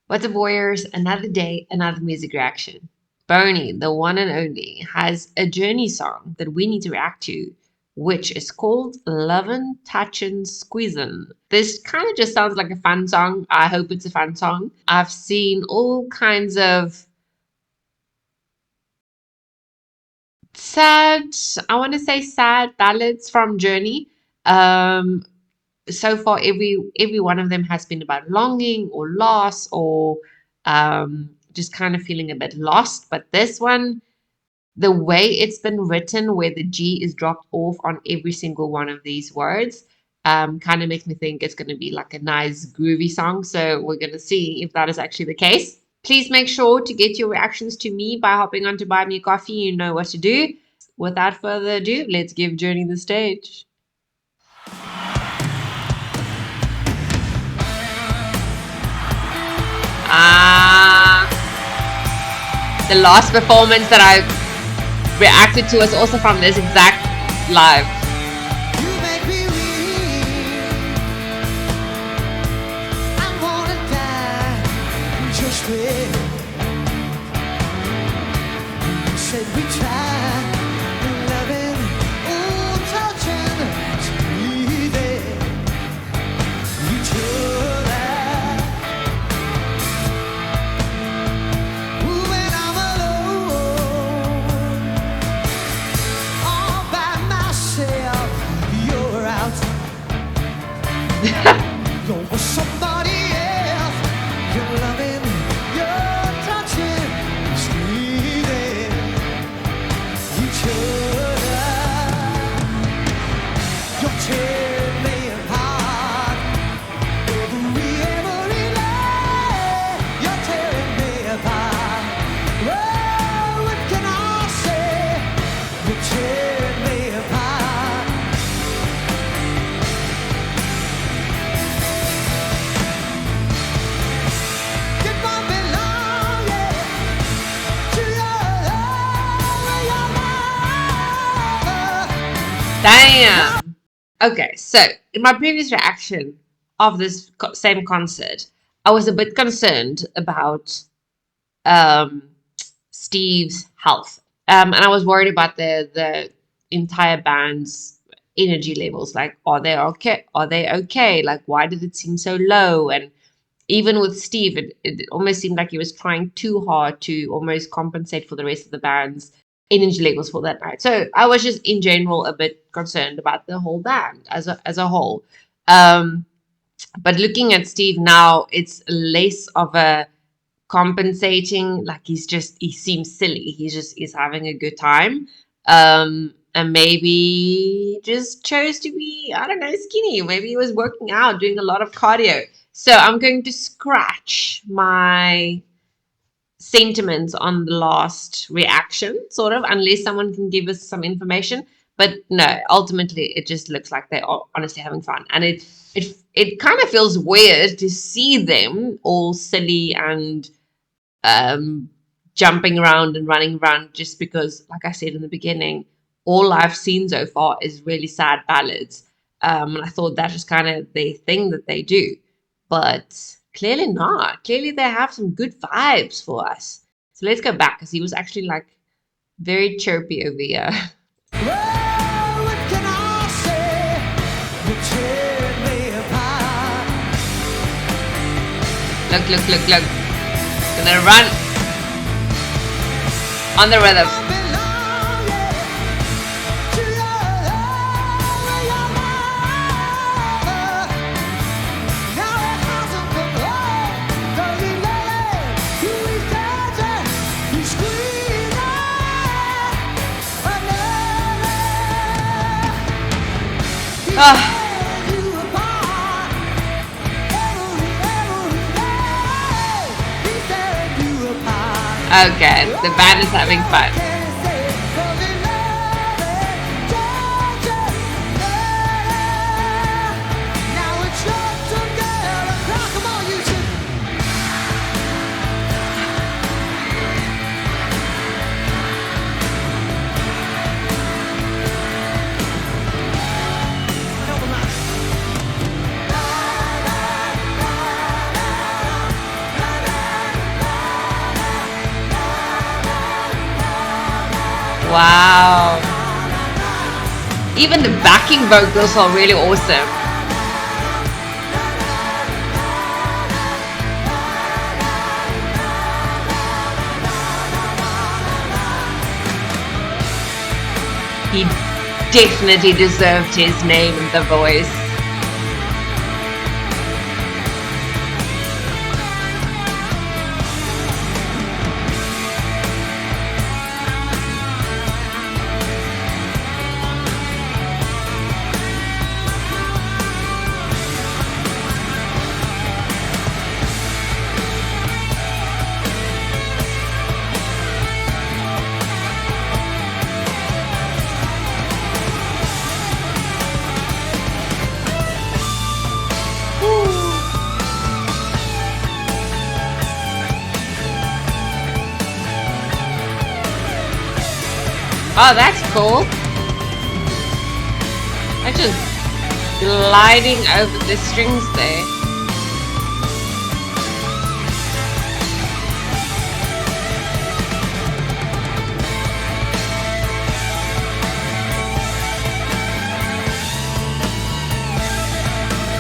What's up, Warriors? Another day, another music reaction. Bernie, the one and only, has a journey song that we need to react to, which is called Lovin, Touchin, Sqeezin. This kind of just sounds like a fun song. I hope it's a fun song. I've seen all kinds of sad, I want to say sad ballads from Journey. Um, so far every one of them has been about longing or loss or just kind of feeling a bit lost. But this one, the way it's been written, where the G is dropped off on every single one of these words, kind of makes me think it's going to be like a nice groovy song. So we're going to see if that is actually the case. Please make sure to get your reactions to me by hopping on to buy me a coffee. You know what to do. Without further ado, let's give Journey the stage. Ah, the last performance that I reacted to was also from this exact live. You're with somebody else. You're loving, you're touching, squeezing each other. You're tearing me apart. Every night, you're tearing me apart. Well, what can I say? You're tearing me apart. Damn. Okay, so in my previous reaction of this same concert, I was a bit concerned about um, Steve's health, and I was worried about the entire band's energy levels. Like, are they okay? Are they okay? Like, why did it seem so low? And even with Steve, it almost seemed like he was trying too hard to almost compensate for the rest of the band's energy levels for that night. So I was just in general a bit concerned about the whole band as a whole. Um, but looking at Steve now, it's less of a compensating. Like he seems silly. He's having a good time. And maybe just chose to be, I don't know, skinny. Maybe he was working out, doing a lot of cardio. So I'm going to scratch my sentiments on the last reaction, sort of, unless someone can give us some information. But no, ultimately, it just looks like they're honestly having fun, and it kind of feels weird to see them all silly and um, jumping around and running around, just because, like I said in the beginning, all I've seen so far is really sad ballads. And I thought that was kind of the thing that they do. But clearly not. Clearly they have some good vibes for us. So let's go back, because he was actually like very chirpy over here. Well, what can I say? You tear me apart. Look. Gonna run on the rhythm. Ah. Okay, the band is having fun. Wow. Even the backing vocals are really awesome. He definitely deserved his name in The Voice. Oh, that's cool. I'm just gliding over the strings there.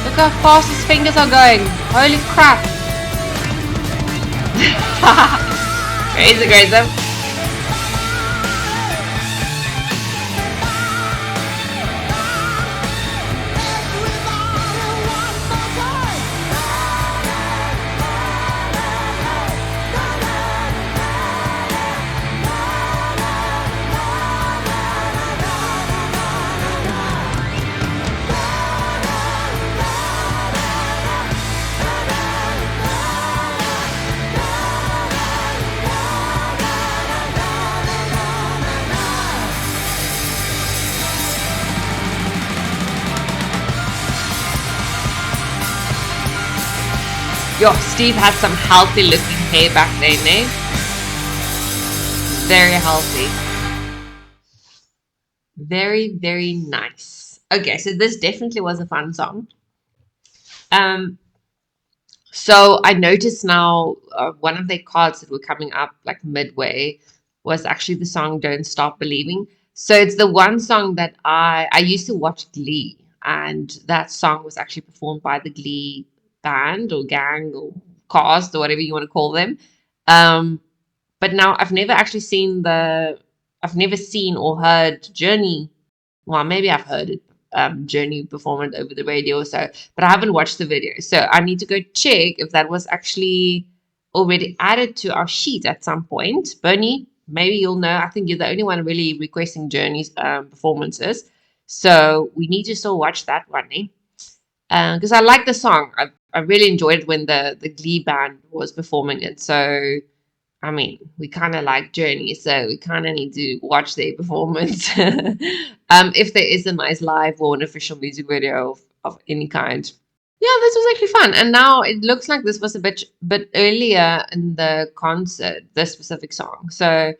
Look how fast his fingers are going. Holy crap. Crazy, crazy. Yo, Steve had some healthy looking hair back then, eh? Very healthy. Very, very nice. Okay, so this definitely was a fun song. So I noticed now one of their cards that were coming up like midway was actually the song Don't Stop Believing. So it's the one song that I used to watch Glee, and that song was actually performed by the Glee band or gang or cast or whatever you want to call them. Um, but now I've never seen or heard Journey. Well, maybe I've heard it, Journey perform it over the radio, so but I haven't watched the video. So I need to go check if that was actually already added to our sheet at some point. Bernie, maybe you'll know. I think you're the only one really requesting Journey's performances. So we need to still watch that one, eh? Because I like the song. I really enjoyed it when the Glee band was performing it. So I mean, we kind of like Journey, so we kind of need to watch their performance. If there is a nice live or an official music video of any kind. Yeah, this was actually fun. And now it looks like this was a bit earlier in the concert, this specific song. So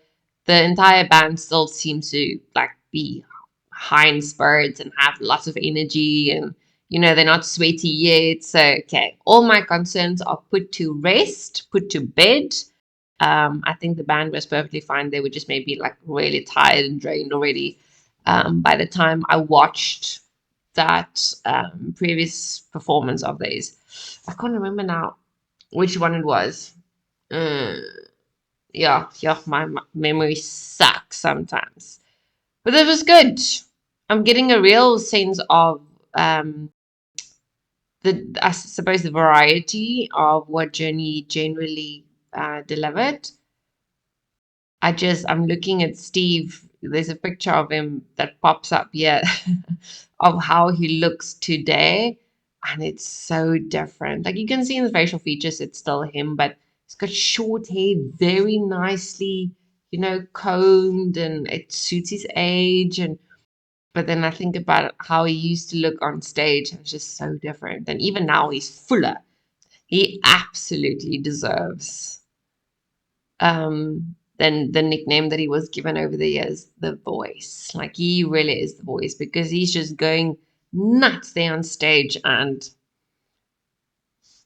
the entire band still seems to like be high in spirits and have lots of energy, and they're not sweaty yet. So okay, all my concerns are put to rest, put to bed. I think the band was perfectly fine. They were just maybe like really tired and drained already by the time I watched that previous performance of theirs. I can't remember now which one it was. Uh, yeah, my memory sucks sometimes. But it was good. I'm getting a real sense of I suppose the variety of what Journey generally delivered. I'm looking at Steve. There's a picture of him that pops up here of how he looks today. And it's so different. Like you can see in the facial features, it's still him, but he's got short hair, very nicely, combed, and it suits his age. But then I think about how he used to look on stage, and it's just so different. And even now he's fuller. He absolutely deserves than the nickname that he was given over the years, The Voice. Like he really is the voice, because he's just going nuts there on stage, and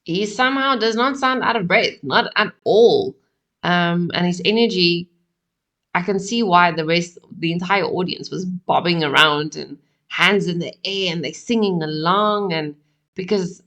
he somehow does not sound out of breath, not at all. And his energy, I can see why the entire audience was bobbing around and hands in the air and they're singing along. And because,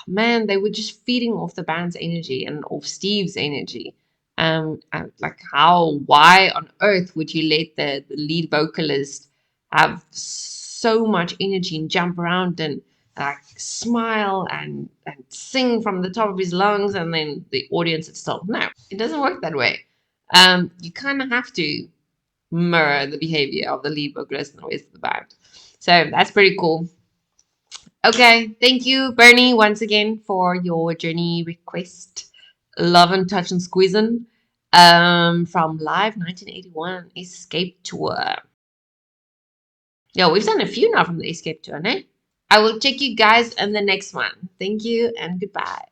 man, they were just feeding off the band's energy and off Steve's energy. And like, why on earth would you let the lead vocalist have so much energy and jump around and like smile and sing from the top of his lungs, and then the audience is still? No, it doesn't work that way. You kind of have to mirror the behavior of the lead vocalist and the rest of the band. So that's pretty cool. Okay, thank you, Bernie, once again for your journey request. Lovin, Touchin, Sqeezin from Live 1981 Escape Tour. Yeah, we've done a few now from the Escape Tour, eh? I will check you guys in the next one. Thank you and goodbye.